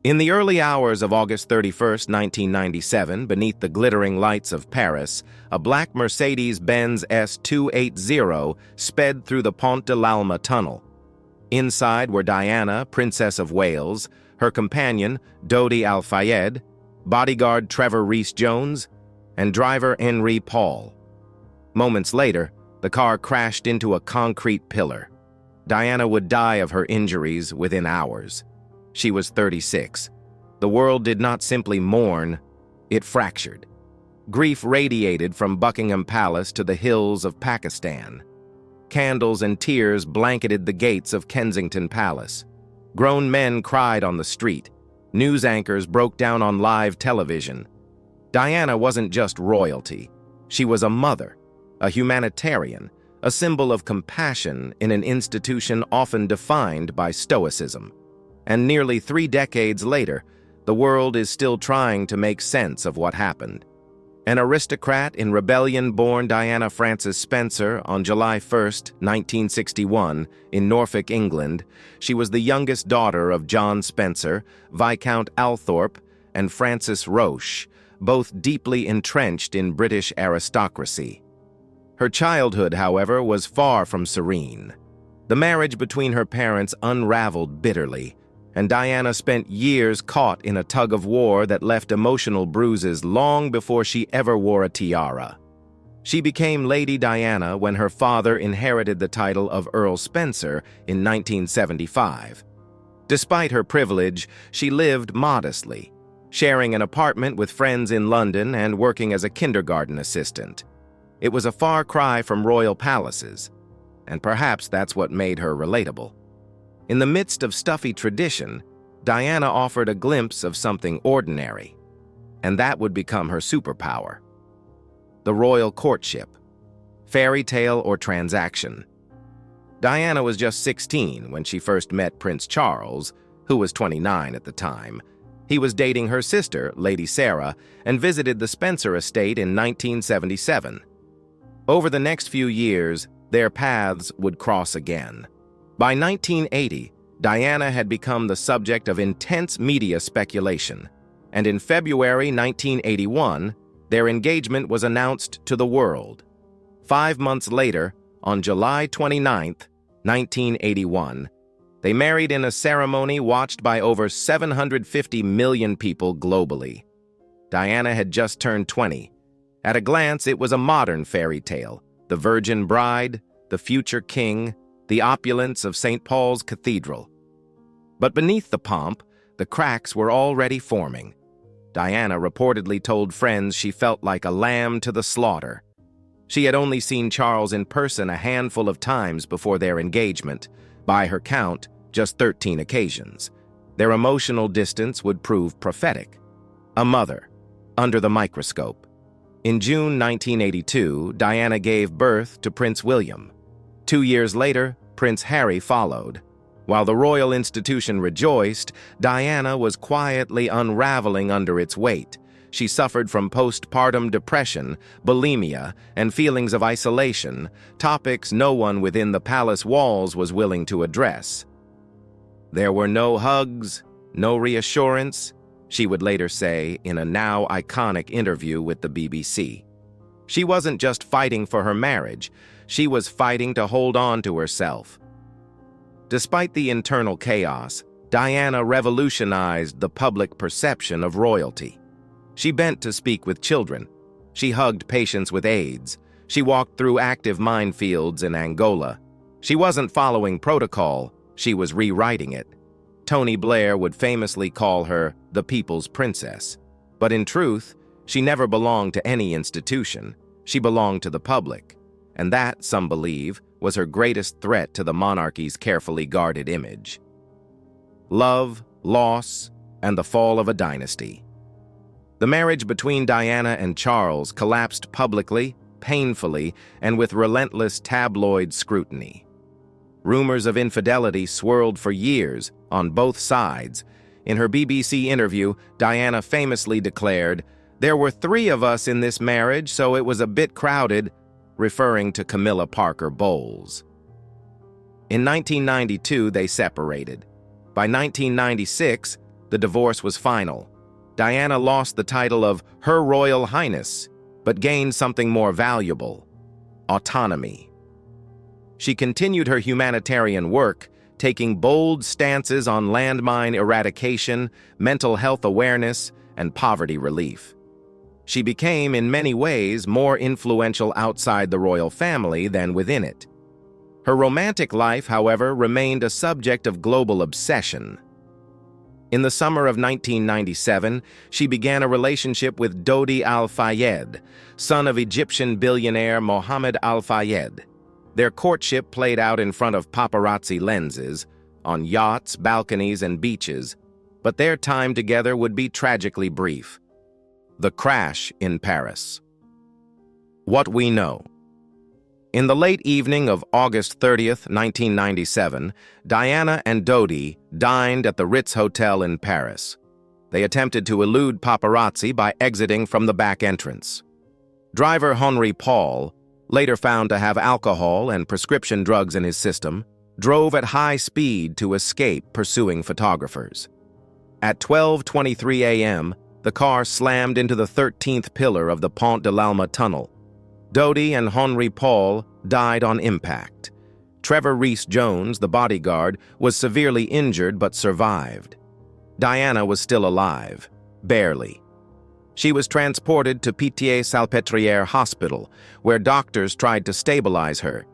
In the early hours of August 31st, 1997, beneath the glittering lights of Paris, a black Mercedes-Benz S280 sped through the Pont de l'Alma tunnel. Inside were Diana, Princess of Wales, her companion, Dodi Al-Fayed, bodyguard Trevor Rees-Jones, and driver Henri Paul. Moments later, the car crashed into a concrete pillar. Diana would die of her injuries within hours. She was 36. The world did not simply mourn, it fractured. Grief radiated from Buckingham Palace to the hills of Pakistan. Candles and tears blanketed the gates of Kensington Palace. Grown men cried on the street. News anchors broke down on live television. Diana wasn't just royalty. She was a mother, a humanitarian, a symbol of compassion in an institution often defined by stoicism. And nearly 3 decades later, the world is still trying to make sense of what happened. An aristocrat in rebellion born Diana Frances Spencer on July 1, 1961, in Norfolk, England, she was the youngest daughter of John Spencer, Viscount Althorp, and Frances Roche, both deeply entrenched in British aristocracy. Her childhood, however, was far from serene. The marriage between her parents unraveled bitterly, and Diana spent years caught in a tug-of-war that left emotional bruises long before she ever wore a tiara. She became Lady Diana when her father inherited the title of Earl Spencer in 1975. Despite her privilege, she lived modestly, sharing an apartment with friends in London and working as a kindergarten assistant. It was a far cry from royal palaces, and perhaps that's what made her relatable. In the midst of stuffy tradition, Diana offered a glimpse of something ordinary, and that would become her superpower. The royal courtship, fairy tale or transaction. Diana was just 16 when she first met Prince Charles, who was 29 at the time. He was dating her sister, Lady Sarah, and visited the Spencer estate in 1977. Over the next few years, their paths would cross again. By 1980, Diana had become the subject of intense media speculation, and in February 1981, their engagement was announced to the world. 5 months later, on July 29, 1981, they married in a ceremony watched by over 750 million people globally. Diana had just turned 20. At a glance, it was a modern fairy tale: the virgin bride, the future king, the opulence of St. Paul's Cathedral. But beneath the pomp, the cracks were already forming. Diana reportedly told friends she felt like a lamb to the slaughter. She had only seen Charles in person a handful of times before their engagement, by her count, just 13 occasions. Their emotional distance would prove prophetic. A mother, under the microscope. In June 1982, Diana gave birth to Prince William. 2 years later, Prince Harry followed. While the royal institution rejoiced, Diana was quietly unraveling under its weight. She suffered from postpartum depression, bulimia, and feelings of isolation, topics no one within the palace walls was willing to address. There were no hugs, no reassurance, she would later say in a now iconic interview with the BBC. She wasn't just fighting for her marriage, she was fighting to hold on to herself. Despite the internal chaos, Diana revolutionized the public perception of royalty. She bent to speak with children. She hugged patients with AIDS. She walked through active minefields in Angola. She wasn't following protocol, she was rewriting it. Tony Blair would famously call her the People's Princess. But in truth, she never belonged to any institution. She belonged to the public. And that, some believe, was her greatest threat to the monarchy's carefully guarded image. Love, loss, and the fall of a dynasty. The marriage between Diana and Charles collapsed publicly, painfully, and with relentless tabloid scrutiny. Rumors of infidelity swirled for years on both sides. In her BBC interview, Diana famously declared, "There were 3 of us in this marriage, so it was a bit crowded," referring to Camilla Parker Bowles. In 1992, they separated. By 1996, The divorce was final. Diana lost the title of Her Royal Highness, but gained something more valuable: autonomy. She continued her humanitarian work, taking bold stances on landmine eradication, mental health awareness, and poverty relief. She became, in many ways, more influential outside the royal family than within it. Her romantic life, however, remained a subject of global obsession. In the summer of 1997, she began a relationship with Dodi Al-Fayed, son of Egyptian billionaire Mohammed Al-Fayed. Their courtship played out in front of paparazzi lenses, on yachts, balconies, and beaches, but their time together would be tragically brief. The crash in Paris. What we know. In the late evening of August 30th, 1997, Diana and Dodi dined at the Ritz Hotel in Paris. They attempted to elude paparazzi by exiting from the back entrance. Driver Henri Paul, later found to have alcohol and prescription drugs in his system, drove at high speed to escape pursuing photographers. At 12:23 a.m., the car slammed into the 13th pillar of the Pont de l'Alma tunnel. Dodi and Henri Paul died on impact. Trevor Rees-Jones, the bodyguard, was severely injured but survived. Diana was still alive, barely. She was transported to Pitié-Salpêtrière Hospital, where doctors tried to stabilize her,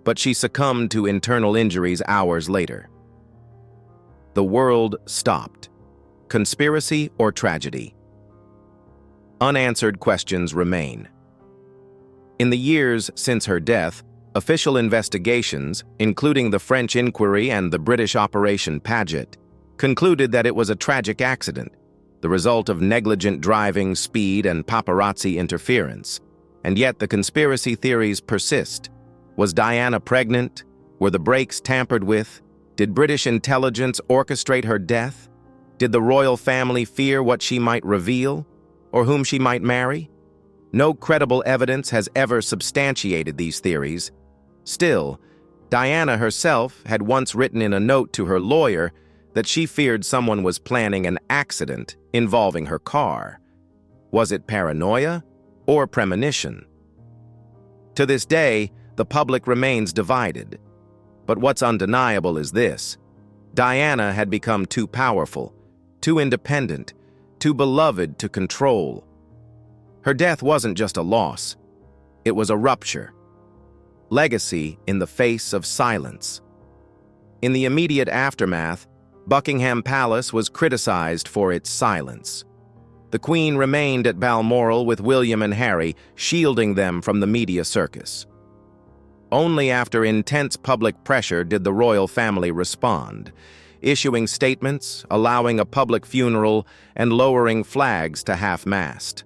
but she succumbed to internal injuries hours later. The world stopped. Conspiracy or tragedy? Unanswered questions remain. In the years since her death, official investigations, including the French inquiry and the British Operation Paget, concluded that it was a tragic accident, the result of negligent driving, speed, and paparazzi interference. And yet the conspiracy theories persist. Was Diana pregnant? Were the brakes tampered with? Did British intelligence orchestrate her death? Did the royal family fear what she might reveal, or whom she might marry? No credible evidence has ever substantiated these theories. Still, Diana herself had once written in a note to her lawyer that she feared someone was planning an accident involving her car. Was it paranoia or premonition? To this day, the public remains divided. But what's undeniable is this: Diana had become too powerful, too independent, too beloved to control. Her death wasn't just a loss, it was a rupture. Legacy in the face of silence. In the immediate aftermath, Buckingham Palace was criticized for its silence. The Queen remained at Balmoral with William and Harry, shielding them from the media circus. Only after intense public pressure did the royal family respond, issuing statements, allowing a public funeral, and lowering flags to half-mast.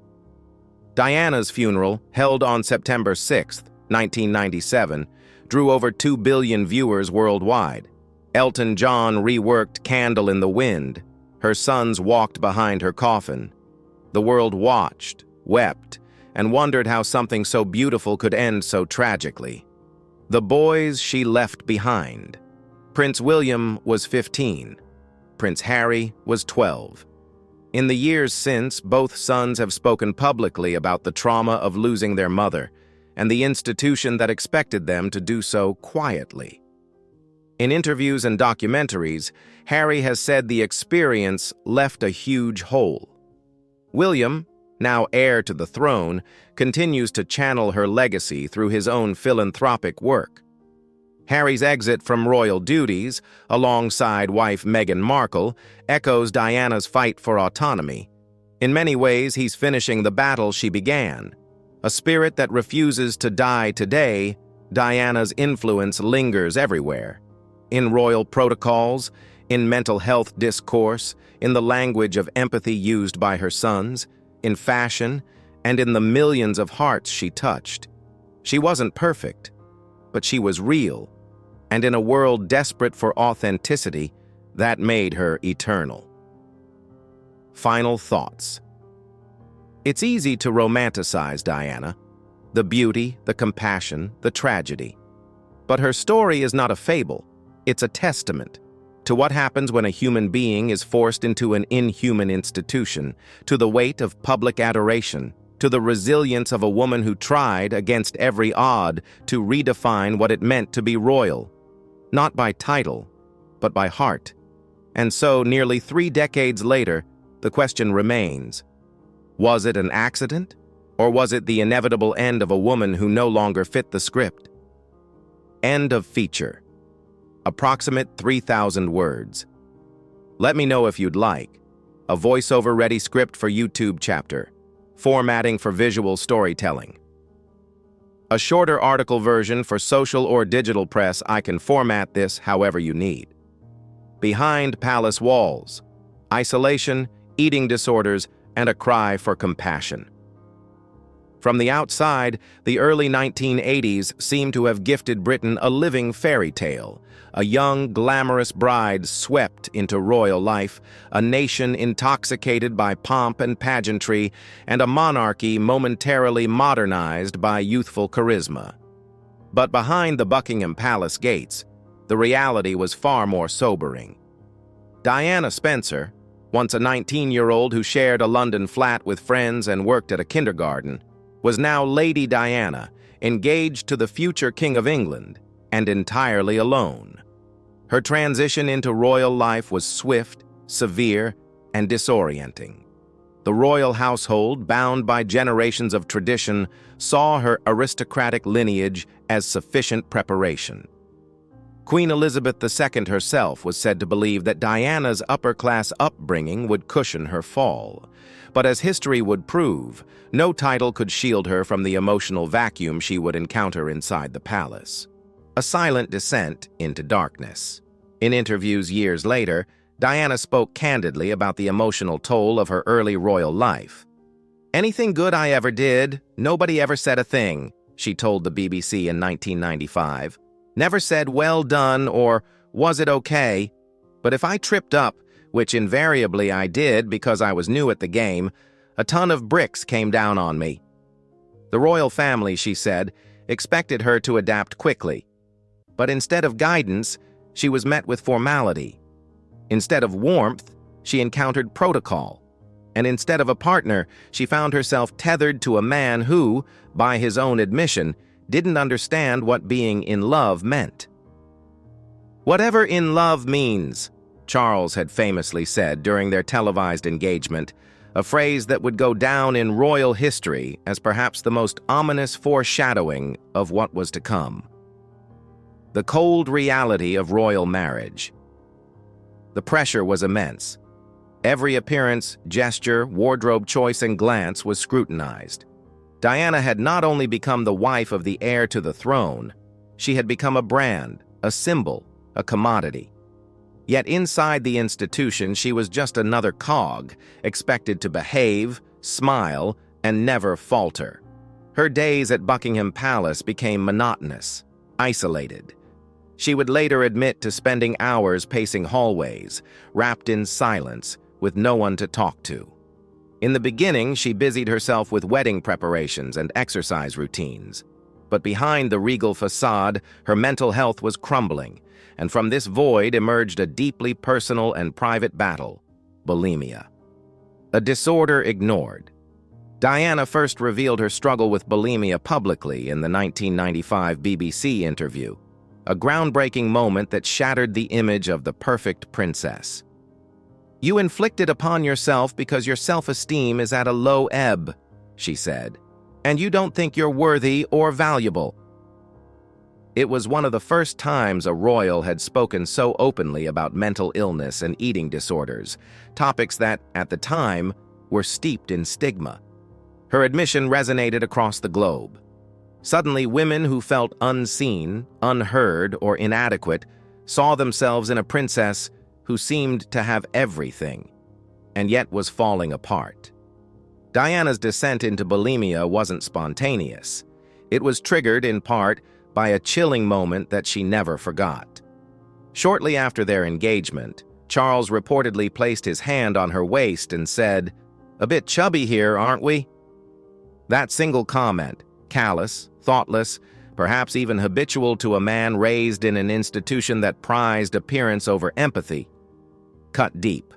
Diana's funeral, held on September 6, 1997, drew over 2 billion viewers worldwide. Elton John reworked Candle in the Wind. Her sons walked behind her coffin. The world watched, wept, and wondered how something so beautiful could end so tragically. The boys she left behind. Prince William was 15. Prince Harry was 12. In the years since, both sons have spoken publicly about the trauma of losing their mother and the institution that expected them to do so quietly. In interviews and documentaries, Harry has said the experience left a huge hole. William, now heir to the throne, continues to channel her legacy through his own philanthropic work. Harry's exit from royal duties, alongside wife Meghan Markle, echoes Diana's fight for autonomy. In many ways, he's finishing the battle she began. A spirit that refuses to die today, Diana's influence lingers everywhere. In royal protocols, in mental health discourse, in the language of empathy used by her sons, in fashion, and in the millions of hearts she touched. She wasn't perfect, but she was real. And in a world desperate for authenticity, that made her eternal. Final thoughts. It's easy to romanticize Diana, the beauty, the compassion, the tragedy. But her story is not a fable, it's a testament to what happens when a human being is forced into an inhuman institution, to the weight of public adoration, to the resilience of a woman who tried, against every odd, to redefine what it meant to be royal, not by title, but by heart. And so, nearly 3 decades later, the question remains: was it an accident, or was it the inevitable end of a woman who no longer fit the script? End of feature. Approximate 3,000 words. Let me know if you'd like. A voiceover-ready script for YouTube chapter. Formatting for visual storytelling. A shorter article version for social or digital press. I can format this however you need. Behind palace walls. Isolation, eating disorders, and a cry for compassion. From the outside, the early 1980s seemed to have gifted Britain a living fairy tale. A young, glamorous bride swept into royal life, a nation intoxicated by pomp and pageantry, and a monarchy momentarily modernized by youthful charisma. But behind the Buckingham Palace gates, the reality was far more sobering. Diana Spencer, once a 19-year-old who shared a London flat with friends and worked at a kindergarten, was now Lady Diana, engaged to the future King of England, and entirely alone. Her transition into royal life was swift, severe, and disorienting. The royal household, bound by generations of tradition, saw her aristocratic lineage as sufficient preparation. Queen Elizabeth II herself was said to believe that Diana's upper-class upbringing would cushion her fall. But as history would prove, no title could shield her from the emotional vacuum she would encounter inside the palace. A silent descent into darkness. In interviews years later, Diana spoke candidly about the emotional toll of her early royal life. "Anything good I ever did, nobody ever said a thing," she told the BBC in 1995. "Never said, 'well done,' or 'was it okay?' But if I tripped up, which invariably I did because I was new at the game, a ton of bricks came down on me." The royal family, she said, expected her to adapt quickly. But instead of guidance, she was met with formality. Instead of warmth, she encountered protocol. And instead of a partner, she found herself tethered to a man who, by his own admission, didn't understand what being in love meant. "Whatever in love means," Charles had famously said during their televised engagement, a phrase that would go down in royal history as perhaps the most ominous foreshadowing of what was to come. The cold reality of royal marriage. The pressure was immense. Every appearance, gesture, wardrobe choice, and glance was scrutinized. Diana had not only become the wife of the heir to the throne, she had become a brand, a symbol, a commodity. Yet inside the institution, she was just another cog, expected to behave, smile, and never falter. Her days at Buckingham Palace became monotonous, isolated. She would later admit to spending hours pacing hallways, wrapped in silence, with no one to talk to. In the beginning, she busied herself with wedding preparations and exercise routines. But behind the regal facade, her mental health was crumbling, and from this void emerged a deeply personal and private battle: bulimia. A disorder ignored. Diana first revealed her struggle with bulimia publicly in the 1995 BBC interview, a groundbreaking moment that shattered the image of the perfect princess. "You inflict it upon yourself because your self-esteem is at a low ebb," she said, "and you don't think you're worthy or valuable." It was one of the first times a royal had spoken so openly about mental illness and eating disorders, topics that, at the time, were steeped in stigma. Her admission resonated across the globe. Suddenly, women who felt unseen, unheard, or inadequate saw themselves in a princess who seemed to have everything, and yet was falling apart. Diana's descent into bulimia wasn't spontaneous. It was triggered, in part, by a chilling moment that she never forgot. Shortly after their engagement, Charles reportedly placed his hand on her waist and said, "A bit chubby here, aren't we?" That single comment, callous, thoughtless, perhaps even habitual to a man raised in an institution that prized appearance over empathy, cut deep.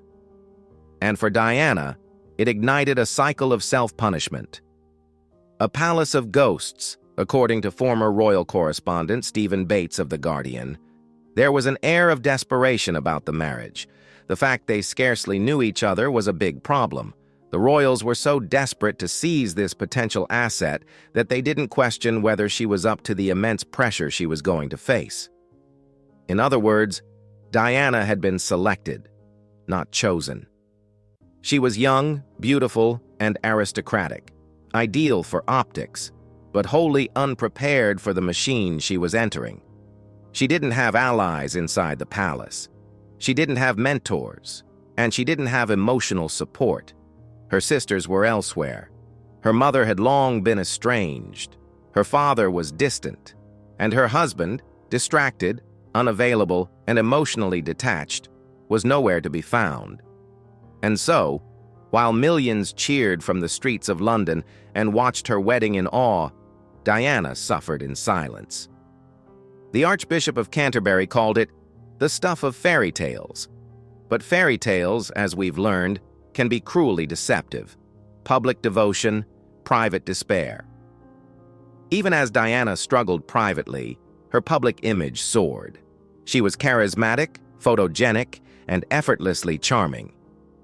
And for Diana, it ignited a cycle of self-punishment. A palace of ghosts, according to former royal correspondent Stephen Bates of The Guardian. There was an air of desperation about the marriage. The fact they scarcely knew each other was a big problem. The royals were so desperate to seize this potential asset that they didn't question whether she was up to the immense pressure she was going to face. In other words, Diana had been selected, not chosen. She was young, beautiful, and aristocratic, ideal for optics, but wholly unprepared for the machine she was entering. She didn't have allies inside the palace. She didn't have mentors, and she didn't have emotional support. Her sisters were elsewhere. Her mother had long been estranged. Her father was distant, and her husband, distracted, unavailable, and emotionally detached, was nowhere to be found. And so, while millions cheered from the streets of London and watched her wedding in awe, Diana suffered in silence. The Archbishop of Canterbury called it the stuff of fairy tales. But fairy tales, as we've learned, can be cruelly deceptive. Public devotion, private despair. Even as Diana struggled privately, her public image soared. She was charismatic, photogenic, and effortlessly charming.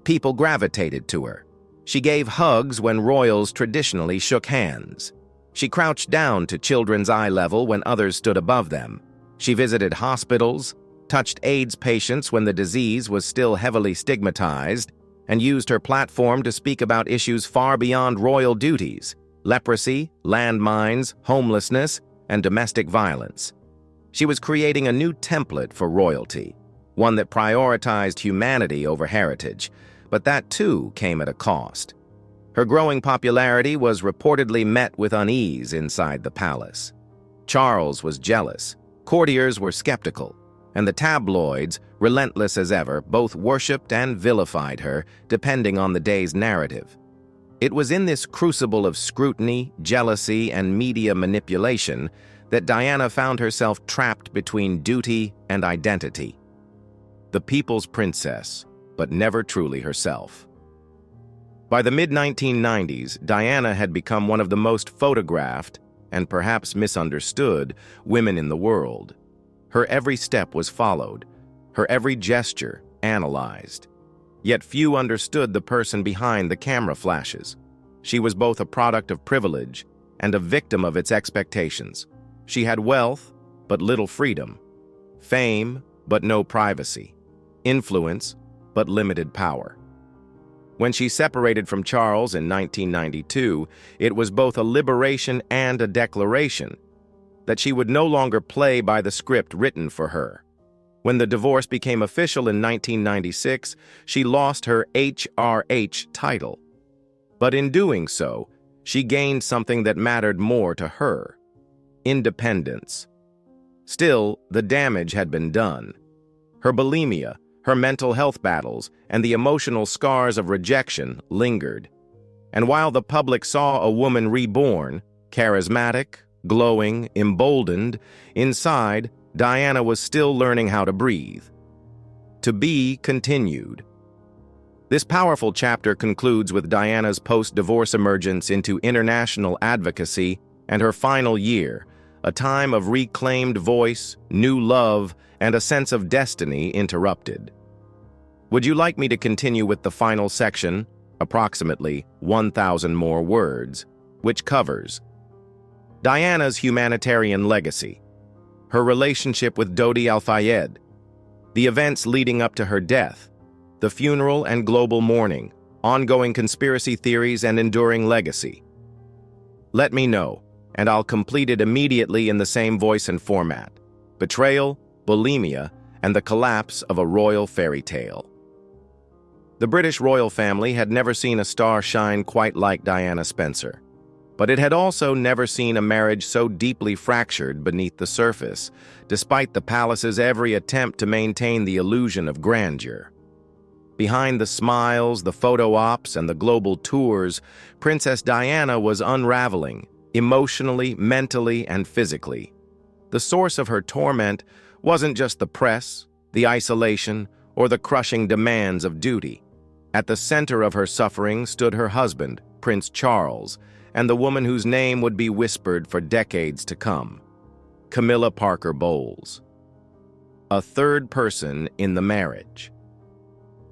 People gravitated to her. She gave hugs when royals traditionally shook hands. She crouched down to children's eye level when others stood above them. She visited hospitals, touched AIDS patients when the disease was still heavily stigmatized, and used her platform to speak about issues far beyond royal duties: leprosy, landmines, homelessness, and domestic violence. She was creating a new template for royalty, one that prioritized humanity over heritage, but that too came at a cost. Her growing popularity was reportedly met with unease inside the palace. Charles was jealous, courtiers were skeptical, and the tabloids, relentless as ever, both worshipped and vilified her, depending on the day's narrative. It was in this crucible of scrutiny, jealousy, and media manipulation that Diana found herself trapped between duty and identity. The people's princess, but never truly herself. By the mid-1990s, Diana had become one of the most photographed, and perhaps misunderstood, women in the world. Her every step was followed, her every gesture analyzed. Yet few understood the person behind the camera flashes. She was both a product of privilege and a victim of its expectations. She had wealth, but little freedom. Fame, but no privacy. Influence, but limited power. When she separated from Charles in 1992, it was both a liberation and a declaration that she would no longer play by the script written for her. When the divorce became official in 1996, she lost her HRH title. But in doing so, she gained something that mattered more to her: independence. Still, the damage had been done. Her bulimia, her mental health battles, and the emotional scars of rejection lingered. And while the public saw a woman reborn, charismatic, glowing, emboldened, inside, Diana was still learning how to breathe. To be continued. This powerful chapter concludes with Diana's post-divorce emergence into international advocacy and her final year, a time of reclaimed voice, new love, and a sense of destiny interrupted. Would you like me to continue with the final section, approximately 1,000 more words, which covers Diana's humanitarian legacy, her relationship with Dodi Al-Fayed, the events leading up to her death, the funeral and global mourning, ongoing conspiracy theories and enduring legacy? Let me know, and I'll complete it immediately in the same voice and format: betrayal, bulimia, and the collapse of a royal fairy tale. The British royal family had never seen a star shine quite like Diana Spencer, but it had also never seen a marriage so deeply fractured beneath the surface, despite the palace's every attempt to maintain the illusion of grandeur. Behind the smiles, the photo ops, and the global tours, Princess Diana was unraveling, emotionally, mentally, and physically. The source of her torment wasn't just the press, the isolation, or the crushing demands of duty. At the center of her suffering stood her husband, Prince Charles, and the woman whose name would be whispered for decades to come, Camilla Parker Bowles. A third person in the marriage.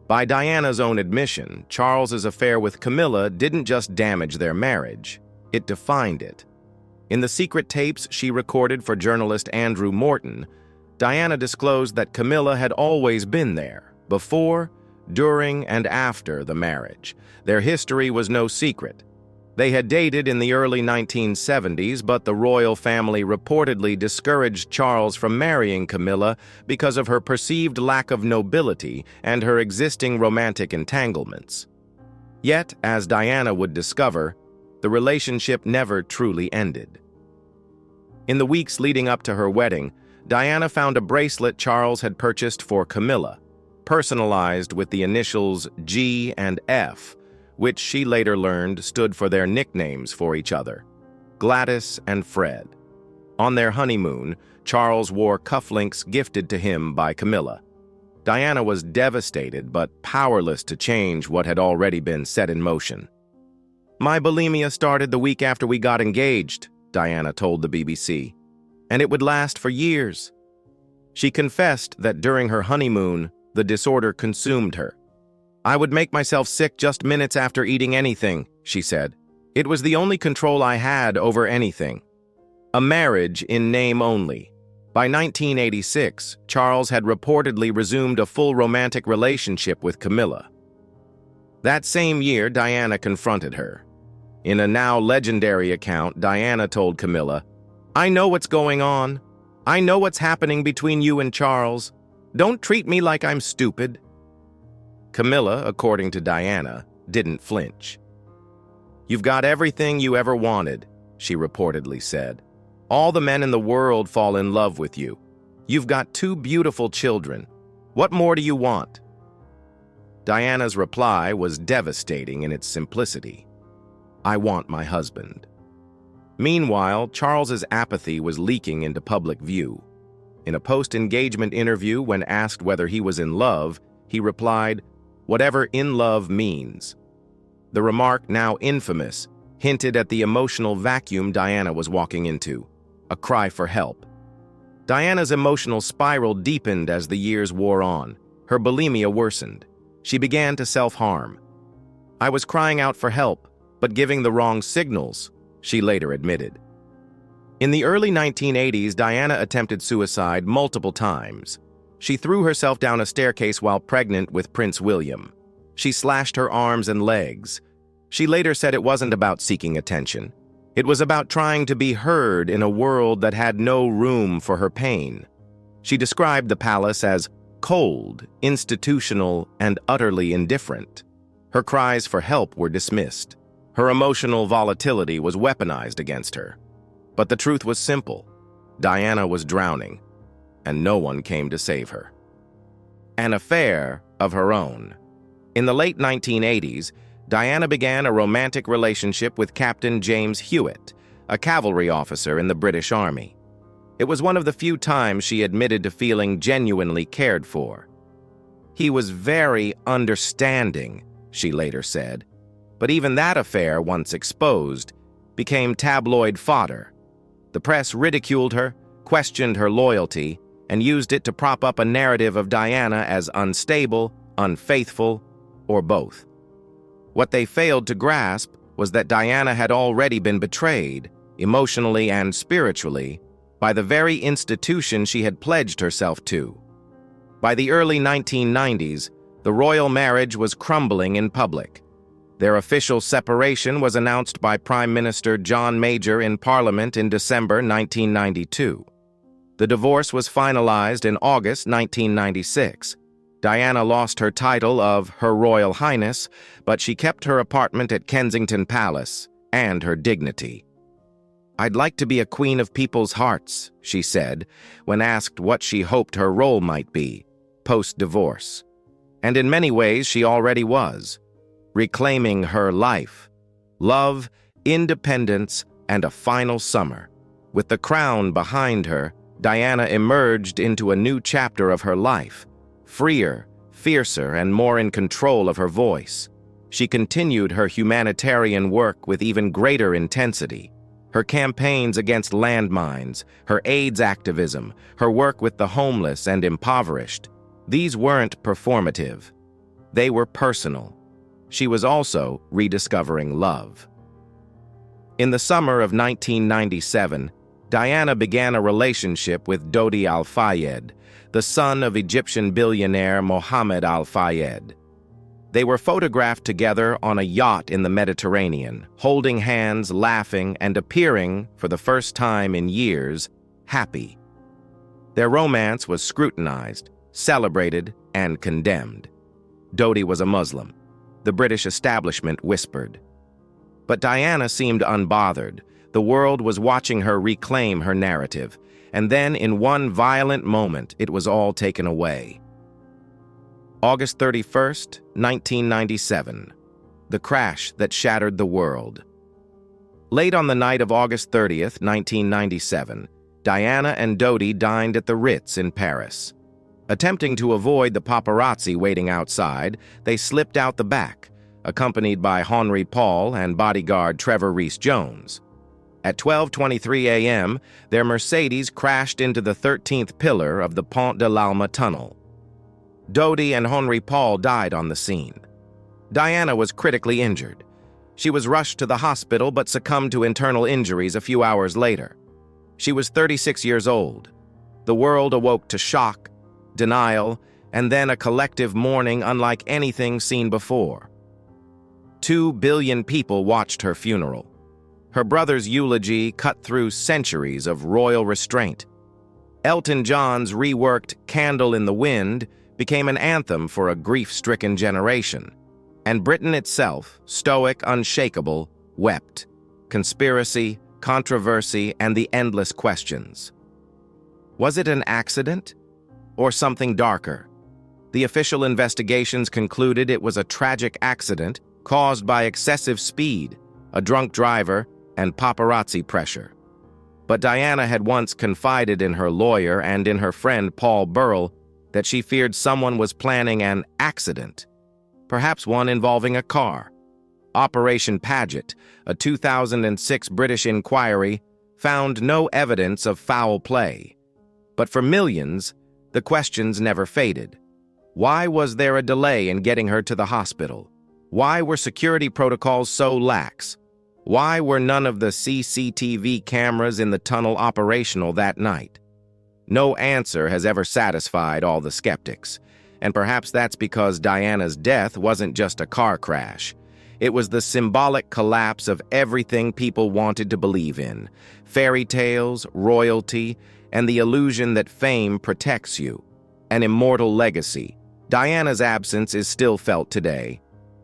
By Diana's own admission, Charles's affair with Camilla didn't just damage their marriage, it defined it. In the secret tapes she recorded for journalist Andrew Morton, Diana disclosed that Camilla had always been there, before, during, and after the marriage. Their history was no secret. They had dated in the early 1970s, but the royal family reportedly discouraged Charles from marrying Camilla because of her perceived lack of nobility and her existing romantic entanglements. Yet, as Diana would discover, the relationship never truly ended. In the weeks leading up to her wedding, Diana found a bracelet Charles had purchased for Camilla, personalized with the initials G and F, which she later learned stood for their nicknames for each other, Gladys and Fred. On their honeymoon, Charles wore cufflinks gifted to him by Camilla. Diana was devastated but powerless to change what had already been set in motion. "My bulimia started the week after we got engaged," Diana told the BBC, "and it would last for years." She confessed that during her honeymoon, the disorder consumed her. "I would make myself sick just minutes after eating anything," she said. "It was the only control I had over anything." A marriage in name only. By 1986, Charles had reportedly resumed a full romantic relationship with Camilla. That same year, Diana confronted her. In a now legendary account, Diana told Camilla, "I know what's going on. I know what's happening between you and Charles. Don't treat me like I'm stupid." Camilla, according to Diana, didn't flinch. "You've got everything you ever wanted," she reportedly said. "All the men in the world fall in love with you. You've got 2 beautiful children. What more do you want?" Diana's reply was devastating in its simplicity. "I want my husband." Meanwhile, Charles's apathy was leaking into public view. In a post-engagement interview, when asked whether he was in love, he replied, "Whatever in love means." The remark, now infamous, hinted at the emotional vacuum Diana was walking into, a cry for help. Diana's emotional spiral deepened as the years wore on. Her bulimia worsened. She began to self-harm. "I was crying out for help, but giving the wrong signals," she later admitted. In the early 1980s, Diana attempted suicide multiple times. She threw herself down a staircase while pregnant with Prince William. She slashed her arms and legs. She later said it wasn't about seeking attention. It was about trying to be heard in a world that had no room for her pain. She described the palace as cold, institutional, and utterly indifferent. Her cries for help were dismissed. Her emotional volatility was weaponized against her. But the truth was simple. Diana was drowning, and no one came to save her. An affair of her own. In the late 1980s, Diana began a romantic relationship with Captain James Hewitt, a cavalry officer in the British Army. It was one of the few times she admitted to feeling genuinely cared for. "He was very understanding," she later said. But even that affair, once exposed, became tabloid fodder. The press ridiculed her, questioned her loyalty, and used it to prop up a narrative of Diana as unstable, unfaithful, or both. What they failed to grasp was that Diana had already been betrayed, emotionally and spiritually, by the very institution she had pledged herself to. By the early 1990s, the royal marriage was crumbling in public. Their official separation was announced by Prime Minister John Major in Parliament in December 1992. The divorce was finalized in August 1996. Diana lost her title of Her Royal Highness, but she kept her apartment at Kensington Palace and her dignity. "I'd like to be a queen of people's hearts," she said, when asked what she hoped her role might be, post-divorce. And in many ways she already was. Reclaiming her life. Love, independence, and a final summer. With the crown behind her, Diana emerged into a new chapter of her life, freer, fiercer, and more in control of her voice. She continued her humanitarian work with even greater intensity. Her campaigns against landmines, her AIDS activism, her work with the homeless and impoverished, these weren't performative. They were personal. She was also rediscovering love. In the summer of 1997, Diana began a relationship with Dodi Al-Fayed, the son of Egyptian billionaire Mohammed Al-Fayed. They were photographed together on a yacht in the Mediterranean, holding hands, laughing, and appearing, for the first time in years, happy. Their romance was scrutinized, celebrated, and condemned. Dodi was a Muslim, the British establishment whispered. But Diana seemed unbothered. The world was watching her reclaim her narrative, and then in one violent moment, it was all taken away. August 31st, 1997. The crash that shattered the world. Late on the night of August 30th, 1997, Diana and Dodi dined at the Ritz in Paris. Attempting to avoid the paparazzi waiting outside, they slipped out the back, accompanied by Henry Paul and bodyguard Trevor Rees-Jones. At 12:23 a.m., their Mercedes crashed into the 13th pillar of the Pont de l'Alma tunnel. Dodi and Henry Paul died on the scene. Diana was critically injured. She was rushed to the hospital but succumbed to internal injuries a few hours later. She was 36 years old. The world awoke to shock, denial, and then a collective mourning unlike anything seen before. 2 billion people watched her funeral. Her brother's eulogy cut through centuries of royal restraint. Elton John's reworked Candle in the Wind became an anthem for a grief-stricken generation. And Britain itself, stoic, unshakable, wept. Conspiracy, controversy, and the endless questions. Was it an accident? Or something darker? The official investigations concluded it was a tragic accident caused by excessive speed, a drunk driver, and paparazzi pressure. But Diana had once confided in her lawyer and in her friend Paul Burrell that she feared someone was planning an accident, perhaps one involving a car. Operation Paget, a 2006 British inquiry, found no evidence of foul play. But for millions, the questions never faded. Why was there a delay in getting her to the hospital? Why were security protocols so lax? Why were none of the CCTV cameras in the tunnel operational that night? No answer has ever satisfied all the skeptics, and perhaps that's because Diana's death wasn't just a car crash. It was the symbolic collapse of everything people wanted to believe in: fairy tales, royalty, and the illusion that fame protects you. An immortal legacy. Diana's absence is still felt today,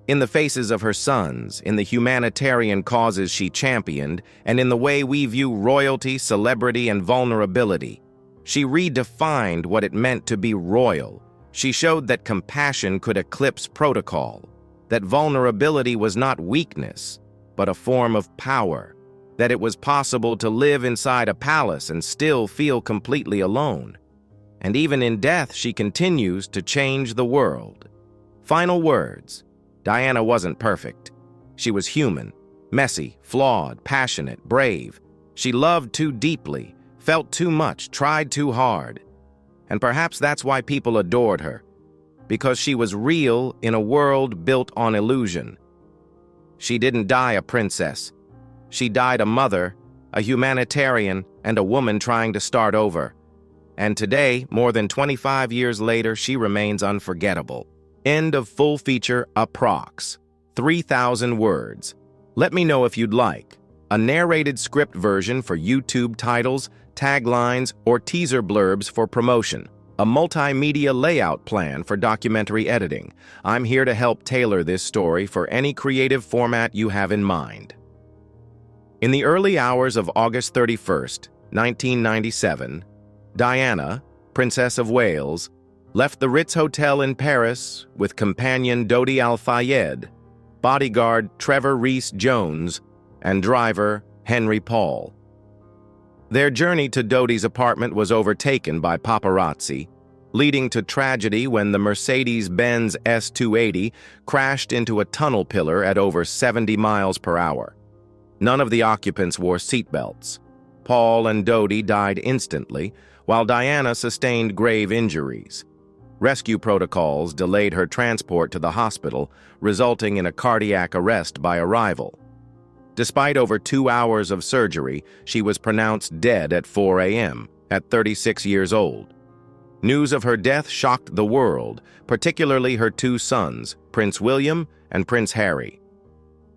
in the faces of her sons, in the humanitarian causes she championed, and in the way we view royalty, celebrity, and vulnerability. She redefined what it meant to be royal. She showed that compassion could eclipse protocol, that vulnerability was not weakness, but a form of power, that it was possible to live inside a palace and still feel completely alone. And even in death, she continues to change the world. Final words. Diana wasn't perfect. She was human, messy, flawed, passionate, brave. She loved too deeply, felt too much, tried too hard. And perhaps that's why people adored her, because she was real in a world built on illusion. She didn't die a princess. She died a mother, a humanitarian, and a woman trying to start over. And today, more than 25 years later, she remains unforgettable. End of full feature approx. 3,000 words. Let me know if you'd like a narrated script version for YouTube titles, taglines, or teaser blurbs for promotion, a multimedia layout plan for documentary editing. I'm here to help tailor this story for any creative format you have in mind. In the early hours of August 31st, 1997, Diana, Princess of Wales, left the Ritz Hotel in Paris with companion Dodi Al-Fayed, bodyguard Trevor Rees-Jones, and driver Henry Paul. Their journey to Doty's apartment was overtaken by paparazzi, leading to tragedy when the Mercedes-Benz S280 crashed into a tunnel pillar at over 70 miles per hour. None of the occupants wore seatbelts. Paul and Doty died instantly, while Diana sustained grave injuries. Rescue protocols delayed her transport to the hospital, resulting in a cardiac arrest by arrival. Despite over 2 hours of surgery, she was pronounced dead at 4 a.m., at 36 years old. News of her death shocked the world, particularly her 2 sons, Prince William and Prince Harry.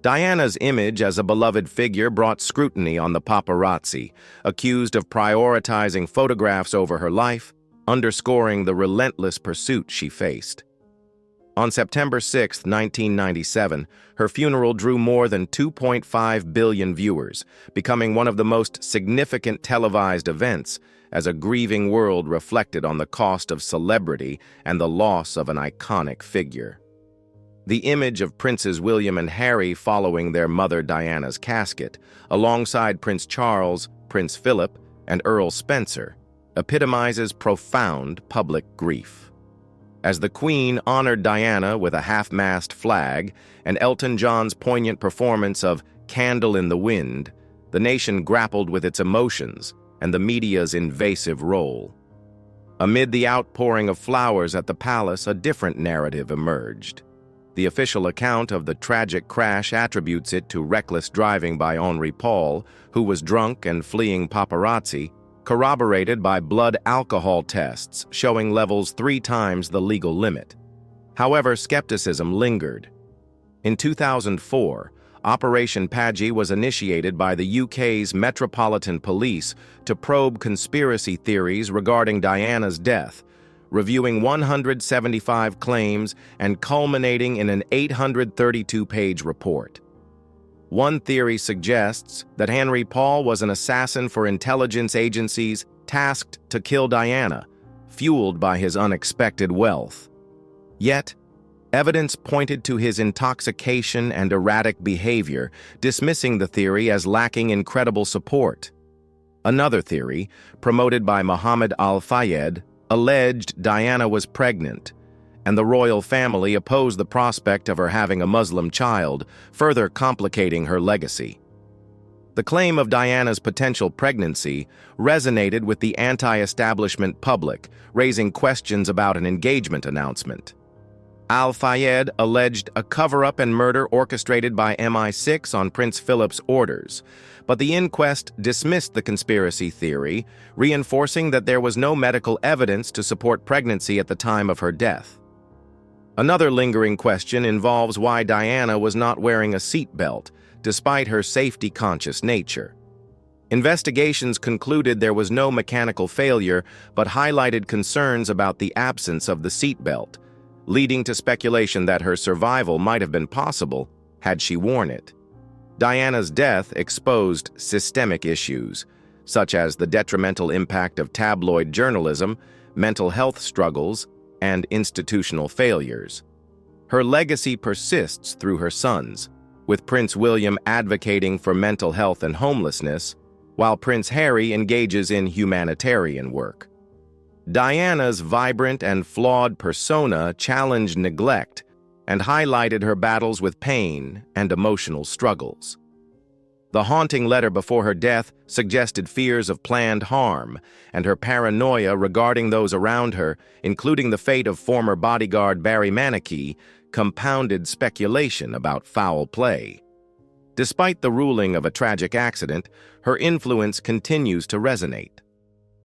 Diana's image as a beloved figure brought scrutiny on the paparazzi, accused of prioritizing photographs over her life, underscoring the relentless pursuit she faced. On September 6, 1997, her funeral drew more than 2.5 billion viewers, becoming one of the most significant televised events as a grieving world reflected on the cost of celebrity and the loss of an iconic figure. The image of Princes William and Harry following their mother Diana's casket, alongside Prince Charles, Prince Philip, and Earl Spencer, epitomizes profound public grief. As the Queen honored Diana with a half-mast flag and Elton John's poignant performance of Candle in the Wind, the nation grappled with its emotions and the media's invasive role. Amid the outpouring of flowers at the palace, a different narrative emerged. The official account of the tragic crash attributes it to reckless driving by Henry Paul, who was drunk and fleeing paparazzi, corroborated by blood alcohol tests showing levels 3 times the legal limit. However, skepticism lingered. In 2004, Operation Padgy was initiated by the UK's Metropolitan Police to probe conspiracy theories regarding Diana's death, reviewing 175 claims and culminating in an 832-page report. One theory suggests that Henry Paul was an assassin for intelligence agencies tasked to kill Diana, fueled by his unexpected wealth. Yet, evidence pointed to his intoxication and erratic behavior, dismissing the theory as lacking in credible support. Another theory, promoted by Mohammed Al-Fayed, alleged Diana was pregnant, and the royal family opposed the prospect of her having a Muslim child, further complicating her legacy. The claim of Diana's potential pregnancy resonated with the anti-establishment public, raising questions about an engagement announcement. Al-Fayed alleged a cover-up and murder orchestrated by MI6 on Prince Philip's orders, but the inquest dismissed the conspiracy theory, reinforcing that there was no medical evidence to support pregnancy at the time of her death. Another lingering question involves why Diana was not wearing a seatbelt, despite her safety-conscious nature. Investigations concluded there was no mechanical failure, but highlighted concerns about the absence of the seatbelt, leading to speculation that her survival might have been possible had she worn it. Diana's death exposed systemic issues, such as the detrimental impact of tabloid journalism, mental health struggles, and institutional failures. Her legacy persists through her sons, with Prince William advocating for mental health and homelessness, while Prince Harry engages in humanitarian work. Diana's vibrant and flawed persona challenged neglect and highlighted her battles with pain and emotional struggles. The haunting letter before her death suggested fears of planned harm, and her paranoia regarding those around her, including the fate of former bodyguard Barry Manicky, compounded speculation about foul play. Despite the ruling of a tragic accident, her influence continues to resonate.